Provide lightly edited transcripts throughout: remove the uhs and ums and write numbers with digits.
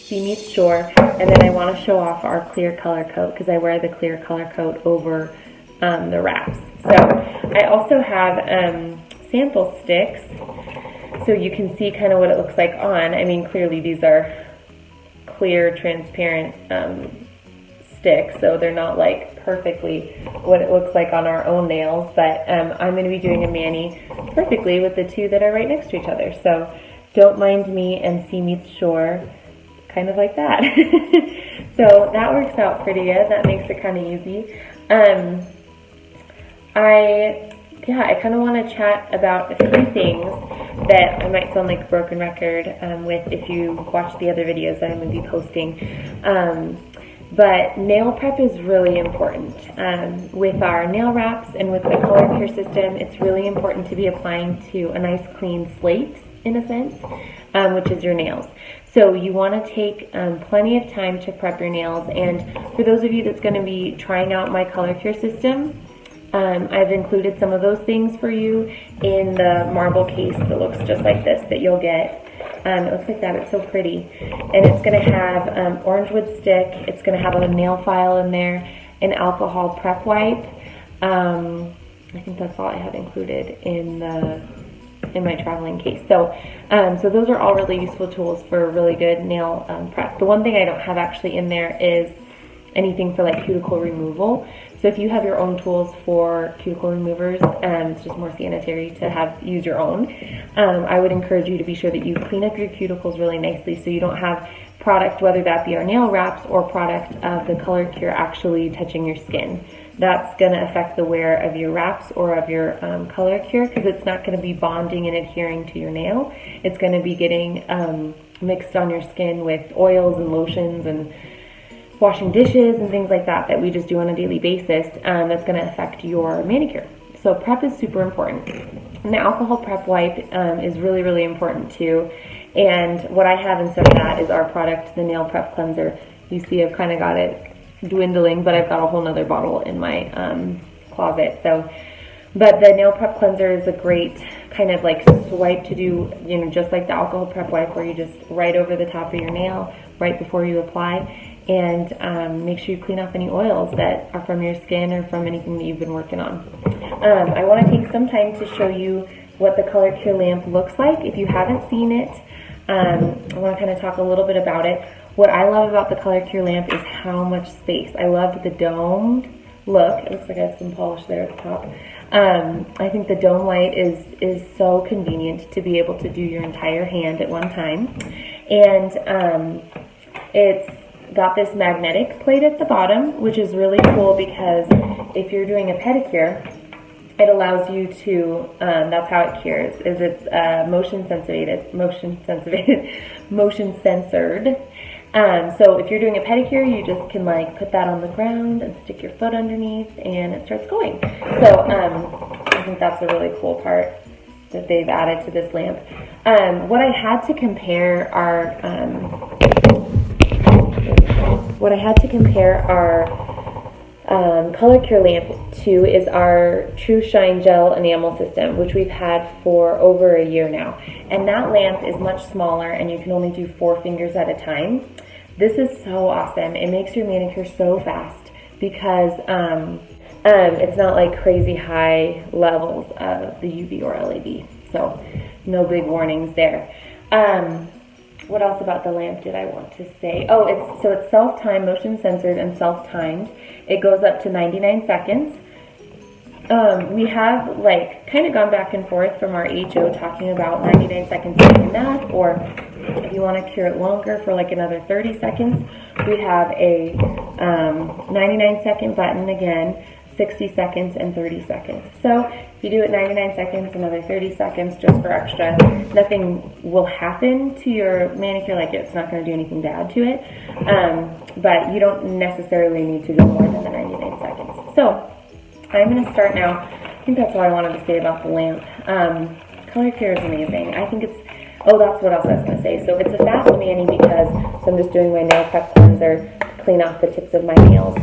See Meets Shore, and then I want to show off our clear color coat because I wear the clear color coat over the wraps. So I also have sample sticks so you can see kind of what it looks like on. I mean, clearly these are clear, transparent sticks, so they're not like perfectly what it looks like on our own nails, but I'm going to be doing a mani perfectly with the two that are right next to each other. So don't mind me and See Meets Shore, kind of like that. So that works out pretty good. That makes it kind of easy. I kind of want to chat about a few things that I might sound like a broken record with if you watch the other videos that I'm going to be posting. But nail prep is really important. With our nail wraps and with the ColourCure system, it's really important to be applying to a nice clean slate, in a sense, which is your nails. So you want to take plenty of time to prep your nails. And for those of you that's going to be trying out my ColourCure system, I've included some of those things for you in the marble case that looks just like this that you'll get. It looks like that. It's so pretty. And it's going to have orange wood stick. It's going to have a nail file in there, an alcohol prep wipe. I think that's all I have included in my traveling case. So those are all really useful tools for really good nail prep. The one thing I don't have actually in there is anything for like cuticle removal. So if you have your own tools for cuticle removers, it's just more sanitary to use your own. I would encourage you to be sure that you clean up your cuticles really nicely so you don't have product, whether that be our nail wraps or product of the ColourCure actually touching your skin. That's going to affect the wear of your wraps or of your ColourCure because it's not going to be bonding and adhering to your nail. It's going to be getting mixed on your skin with oils and lotions and washing dishes and things like that we just do on a daily basis. That's going to affect your manicure. So prep is super important. And the alcohol prep wipe is really, really important too. And what I have instead of that is our product, the nail prep cleanser. You see I've kind of got it dwindling, but I've got a whole nother bottle in my closet. But the nail prep cleanser is a great kind of like swipe to do, just like the alcohol prep wipe where you just right over the top of your nail right before you apply. And make sure you clean off any oils that are from your skin or from anything that you've been working on. I want to take some time to show you what the ColourCure lamp looks like. If you haven't seen it, I want to kind of talk a little bit about it. What I love about the ColourCure lamp is how much space. I love the domed look. It looks like I have some polish there at the top. I think the dome light is so convenient to be able to do your entire hand at one time. And it's got this magnetic plate at the bottom, which is really cool because if you're doing a pedicure, it allows you to, that's how it cures, is it's motion censored. So if you're doing a pedicure, you just can like put that on the ground and stick your foot underneath and it starts going. So I think that's a really cool part that they've added to this lamp. What I had to compare our ColourCure lamp to is our True Shine Gel enamel system, which we've had for over a year now. And that lamp is much smaller and you can only do 4 fingers at a time. This is so awesome. It makes your manicure so fast because it's not like crazy high levels of the UV or LED. So no big warnings there. What else about the lamp did I want to say? Oh, it's self-timed, motion censored, and self-timed. It goes up to 99 seconds. We have like kind of gone back and forth from our HO talking about 99 seconds being enough, or if you want to cure it longer for like another 30 seconds, we have a 99 second button again, 60 seconds and 30 seconds. So if you do it 99 seconds, another 30 seconds just for extra, nothing will happen to your manicure, like it's not going to do anything bad to it, but you don't necessarily need to go more than the 99 seconds. So I'm going to start now. I think that's all I wanted to say about the lamp. ColourCure is amazing. I think it's, oh, that's what else I was going to say. So it's a fast mani because, so I'm just doing my nail prep cleanser to clean off the tips of my nails.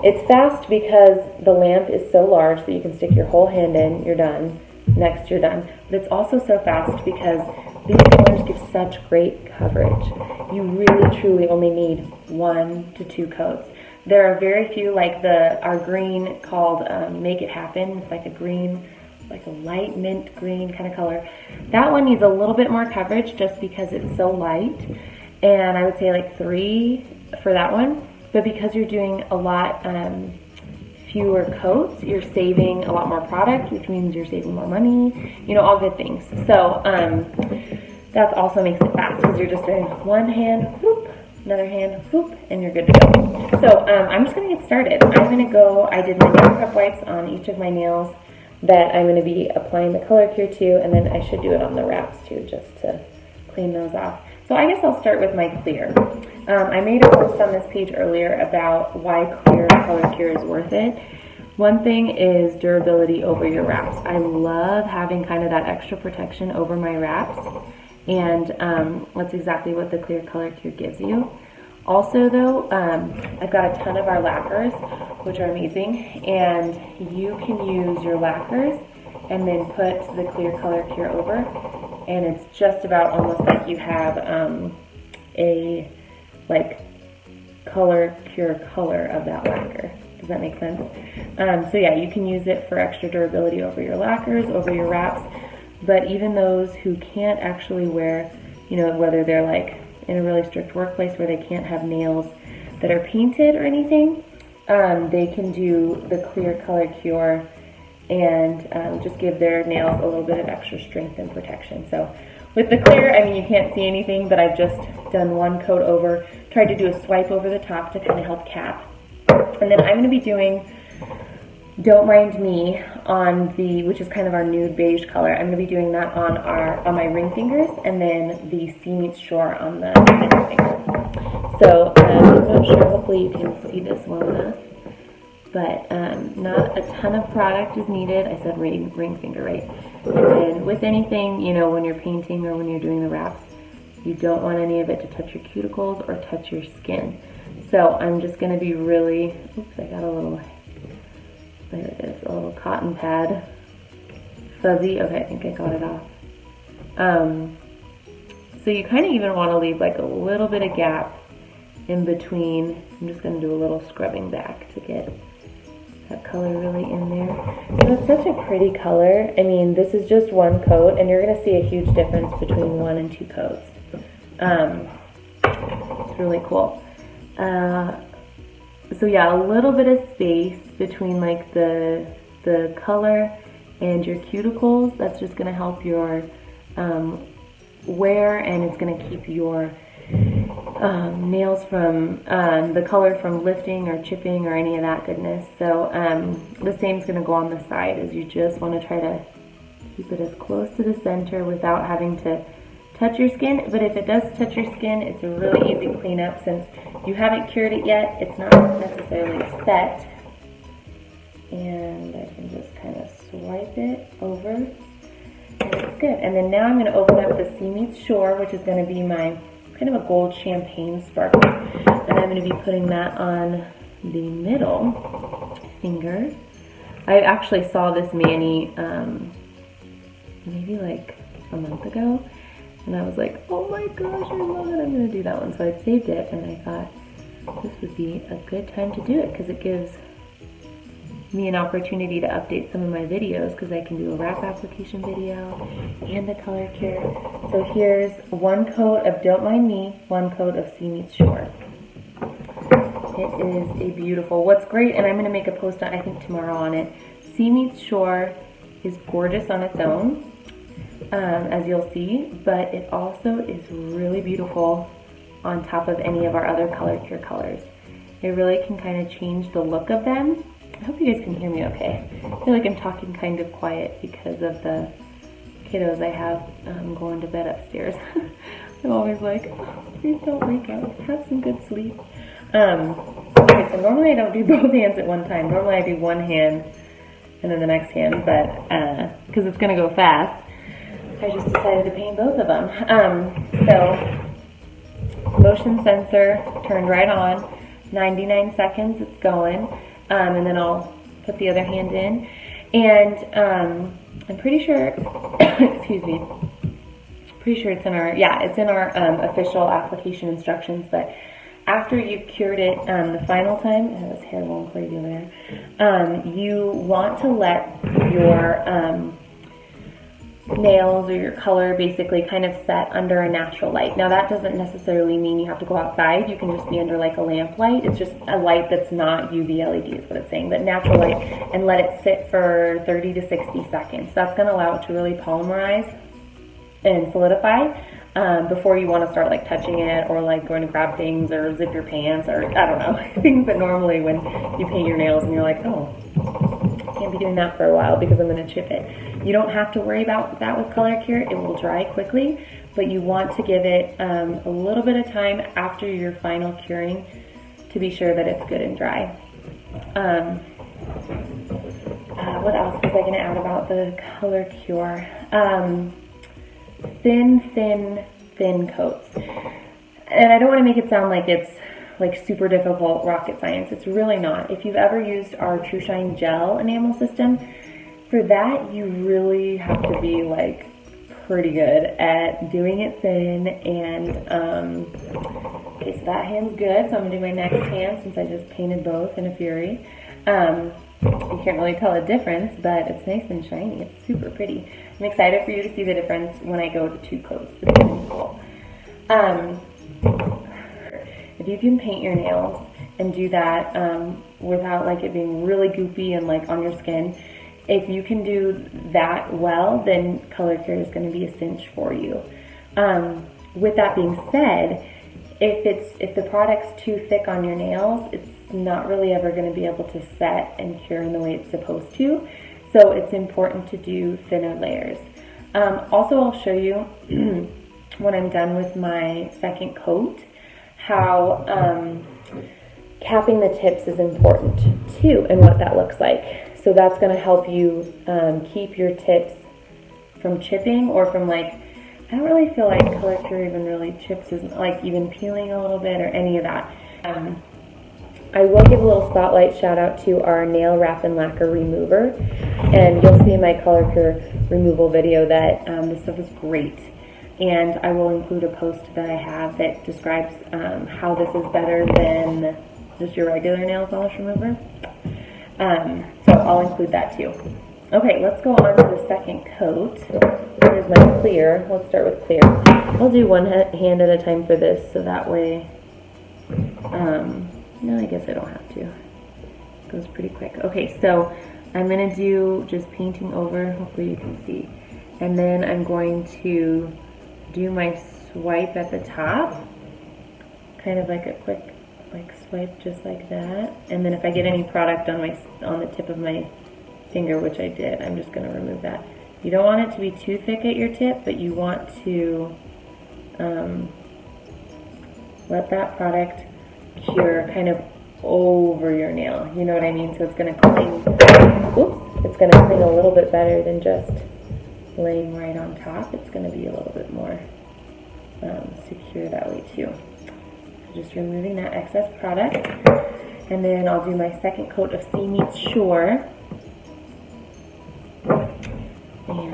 It's fast because the lamp is so large that you can stick your whole hand in, you're done. Next, you're done. But it's also so fast because these colors gives such great coverage. You really truly only need 1 to 2 coats. There are very few, like our green called Make It Happen. It's like a green, like a light mint green kind of color. That one needs a little bit more coverage just because it's so light. And I would say like 3 for that one. But because you're doing a lot fewer coats, you're saving a lot more product, which means you're saving more money, you know, all good things. So that also makes it fast because you're just doing one hand, whoop, another hand, whoop, and you're good to go. So I'm just gonna get started. I did my nail prep wipes on each of my nails that I'm gonna be applying the ColourCure to, and then I should do it on the wraps too, just to clean those off. So I guess I'll start with my clear. I made a post on this page earlier about why clear ColourCure is worth it. One thing is durability over your wraps. I love having kind of that extra protection over my wraps, and that's exactly what the clear ColourCure gives you. Also though, I've got a ton of our lacquers, which are amazing, and you can use your lacquers and then put the clear ColourCure over, and it's just about almost like you have a like ColourCure color of that lacquer. Does that make sense? So yeah, you can use it for extra durability over your lacquers, over your wraps, but even those who can't actually wear, you know, whether they're like in a really strict workplace where they can't have nails that are painted or anything, they can do the clear ColourCure and just give their nails a little bit of extra strength and protection. So with the clear, I mean, you can't see anything, but I've just done 1 coat over, tried to do a swipe over the top to kind of help cap. And then I'm going to be doing Don't Mind Me on which is kind of our nude beige color. I'm going to be doing that on my ring fingers, and then the Sea Meets Shore on the middle finger. So I'm not sure, hopefully you can see this well enough, but not a ton of product is needed. I said ring finger, right? And then with anything, you know, when you're painting or when you're doing the wraps, you don't want any of it to touch your cuticles or touch your skin. So I'm just going to be really, oops, I got a little, there it is, a little cotton pad, fuzzy. Okay, I think I got it off. So you kind of even want to leave like a little bit of gap in between. I'm just going to do a little scrubbing back to get that color really in there. So it's such a pretty color. I mean, this is just 1 coat, and you're going to see a huge difference between 1 and 2 coats. It's really cool. So yeah, a little bit of space between like the color and your cuticles. That's just going to help your wear, and it's going to keep your nails from the color from lifting or chipping or any of that goodness. So the same is going to go on the side, as you just want to try to keep it as close to the center without having to touch your skin. But if it does touch your skin, it's a really easy cleanup since you haven't cured it yet. It's not necessarily set. And I can just kind of swipe it over, and it's good. And then now I'm going to open up the Sea Meets Shore, which is going to be my kind of a gold champagne sparkle. And I'm going to be putting that on the middle finger. I actually saw this mani maybe like a month ago, and I was like, oh my gosh, I love it, I'm going to do that one. So I saved it, and I thought this would be a good time to do it because it gives me an opportunity to update some of my videos, because I can do a wrap application video and a ColourCure. So here's 1 coat of Don't Mind Me, 1 coat of Sea Meets Shore. It is a beautiful, what's great, and I'm going to make a post on, I think tomorrow on it, Sea Meets Shore is gorgeous on its own, as you'll see, but it also is really beautiful on top of any of our other ColourCure colors. It really can kind of change the look of them. I hope you guys can hear me okay. I feel like I'm talking kind of quiet because of the kiddos I have going to bed upstairs. I'm always like, oh, please don't wake up, have some good sleep. Okay, so normally I don't do both hands at one time. Normally I do one hand and then the next hand, but because it's going to go fast, I just decided to paint both of them. So, motion sensor turned right on, 99 seconds, it's going. And then I'll put the other hand in, and I'm pretty sure, excuse me, pretty sure it's in our, yeah, it's in our official application instructions, but after you've cured it the final time, oh, this hair going crazy over there, you want to let your nails or your color basically kind of set under a natural light. Now that doesn't necessarily mean you have to go outside. You can just be under like a lamp light. It's just a light that's not UV LED is what it's saying, but natural light, and let it sit for 30 to 60 seconds. That's going to allow it to really polymerize and solidify before you want to start like touching it or like going to grab things or zip your pants or I don't know, things that normally when you paint your nails and you're like, oh, can't be doing that for a while because I'm going to chip it. You don't have to worry about that with ColourCure. It will dry quickly, but you want to give it a little bit of time after your final curing to be sure that it's good and dry. What else was I going to add about the ColourCure? Thin coats. And I don't want to make it sound like it's like super difficult rocket science. It's really not. If you've ever used our True Shine gel enamel system, for that you really have to be like pretty good at doing it thin. And okay, so that hand's good, so I'm gonna do my next hand since I just painted both in a fury. You can't really tell a difference, but it's nice and shiny. It's super pretty. I'm excited for you to see the difference when I go to 2 coats. It's really cool. If you can paint your nails and do that without like it being really goopy and like on your skin, if you can do that well, then ColourCure is going to be a cinch for you. With that being said, if the product's too thick on your nails, it's not really ever going to be able to set and cure in the way it's supposed to. So it's important to do thinner layers. Also, I'll show you when I'm done with my second coat how capping the tips is important too and what that looks like. So that's going to help you keep your tips from chipping or from like, I don't really feel like ColourCure even really chips, isn't like even peeling a little bit or any of that. I will give a little spotlight shout out to our nail wrap and lacquer remover, and you'll see in my ColourCure removal video that this stuff is great, and I will include a post that I have that describes how this is better than just your regular nail polish remover, so I'll include that too. Okay, let's go on to the second coat. Here's my clear. Let's start with clear. I'll do one hand at a time for this, so that way, no, I guess I don't have to. It goes pretty quick. Okay, so I'm going to do just painting over, hopefully you can see. And then I'm going to do my swipe at the top, kind of like a quick like swipe just like that. And then if I get any product on the tip of my finger, which I did, I'm just going to remove that. You don't want it to be too thick at your tip, but you want to let that product cure kind of over your nail. You know what I mean? So it's going to cling. Oops! It's going to cling a little bit better than just laying right on top. It's going to be a little bit more secure that way too. So just removing that excess product, and then I'll do my second coat of Sea Meets Shore. And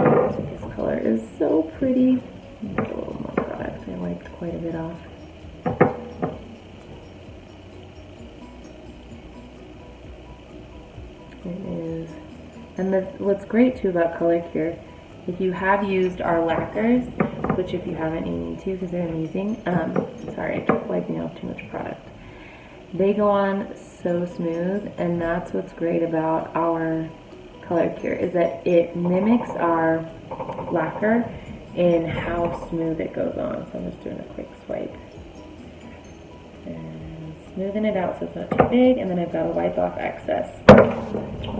this color is so pretty. Get a little more product. I wiped quite a bit off. It is. And what's great too about ColourCure, if you have used our lacquers, which if you haven't, you need to because they're amazing. Sorry, I keep wiping off too much product. They go on so smooth, and that's what's great about our ColourCure, is that it mimics our lacquer in how smooth it goes on. So I'm just doing a quick swipe and smoothing it out so it's not too big, and then I've got to wipe off excess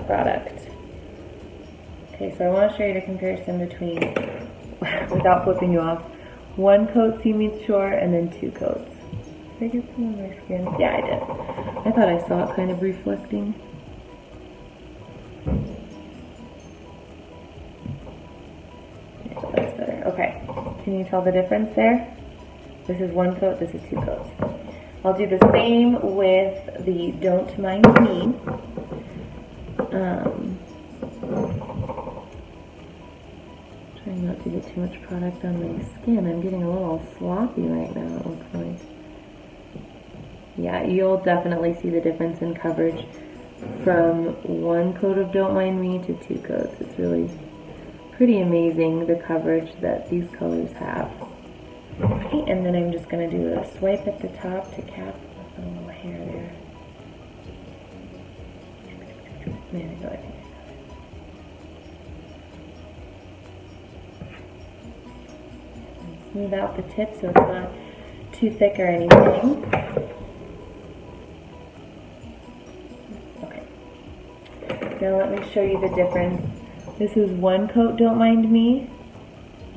product. Okay, so I want to show you the comparison between, without flipping you off, 1 coat Sea Meets Shore and then 2 coats. Did I get some on my skin? Yeah, I did. I thought I saw it kind of reflecting. Yeah, so that's better. Okay, can you tell the difference there? This is 1 coat, this is 2 coats. I'll do the same with the Don't Mind Me. Trying not to get too much product on my skin. I'm getting a little sloppy right now, it looks like. Yeah, you'll definitely see the difference in coverage from one coat of Don't Mind Me to 2 coats. It's really pretty amazing the coverage that these colors have. Okay, and then I'm just going to do a swipe at the top to cap a little hair there. There we go, I think. Smooth out the tip so it's not too thick or anything. Okay. Now let me show you the difference. This is 1 coat Don't Mind Me,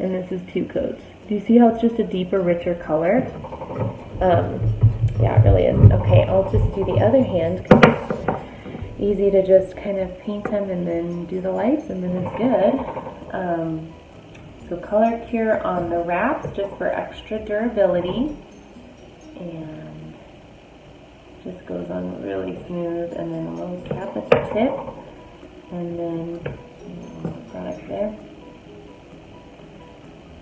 and this is 2 coats. Do you see how it's just a deeper, richer color? Yeah, it really is. Okay, I'll just do the other hand because it's easy to just kind of paint them and then do the lights and then it's good. So ColourCure on the wraps just for extra durability, and just goes on really smooth, and then a little cap at the tip, and then product there,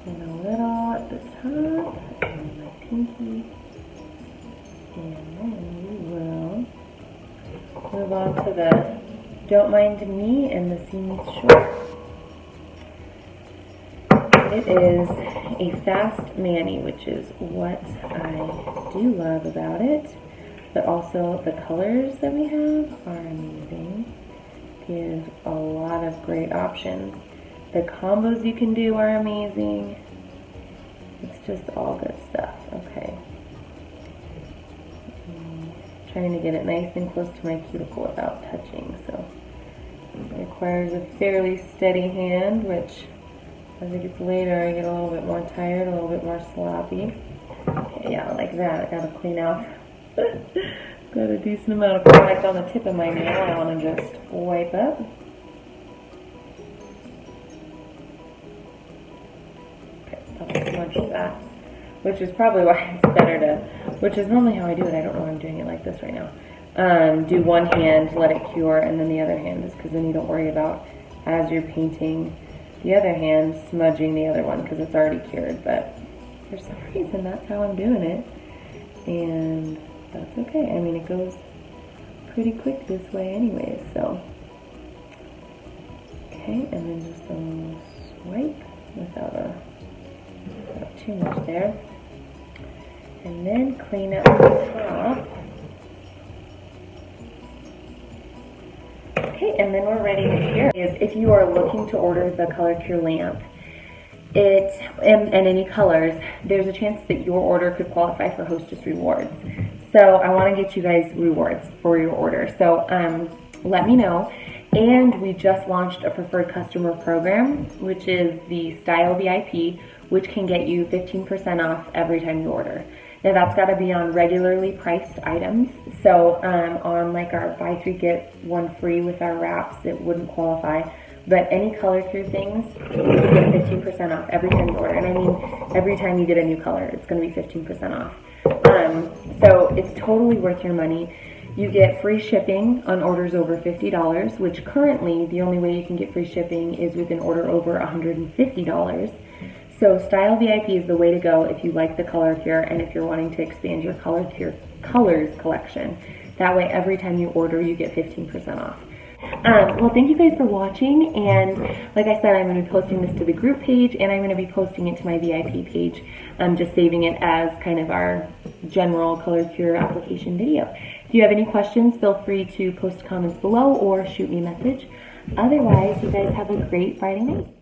and a little at the top, and my pinky, and then we will move on to the Don't Mind Me and the Seams Short. It is a fast mani, which is what I do love about it, but also the colors that we have are amazing. Give a lot of great options. The combos you can do are amazing. It's just all good stuff. Okay. Trying to get it nice and close to my cuticle without touching, so it requires a fairly steady hand, which as it gets later, I get a little bit more tired, a little bit more sloppy. Okay, yeah, like that. I gotta clean out. Got a decent amount of product on the tip of my nail. I want to just wipe up. Okay, I'll smudge that, which is probably why it's better to, which is normally how I do it. I don't know why I'm doing it like this right now. Do one hand, let it cure, and then the other hand is because then you don't worry about, as you're painting the other hand, smudging the other one because it's already cured. But for some reason, that's how I'm doing it, and that's okay. I mean, it goes pretty quick this way anyways, so. Okay, and then just a little swipe without too much there. And then clean up the top. Okay, and then we're ready to cure. If you are looking to order the ColourCure lamp, and any colors, there's a chance that your order could qualify for Hostess rewards. So I want to get you guys rewards for your order. So let me know. And we just launched a preferred customer program, which is the Style VIP, which can get you 15% off every time you order. Now that's got to be on regularly priced items. So on like our buy 3 get 1 free with our wraps, it wouldn't qualify. But any ColourCure things, you get 15% off every time you order. And I mean, every time you get a new color, it's going to be 15% off. So it's totally worth your money. You get free shipping on orders over $50, which currently the only way you can get free shipping is with an order over $150. So Style VIP is the way to go if you like the ColourCure and if you're wanting to expand your ColourCure colors collection. That way every time you order you get 15% off. Well, thank you guys for watching, and like I said, I'm going to be posting this to the group page, and I'm going to be posting it to my VIP page. I'm just saving it as kind of our general ColourCure application video. If you have any questions, feel free to post comments below or shoot me a message. Otherwise, you guys have a great Friday night.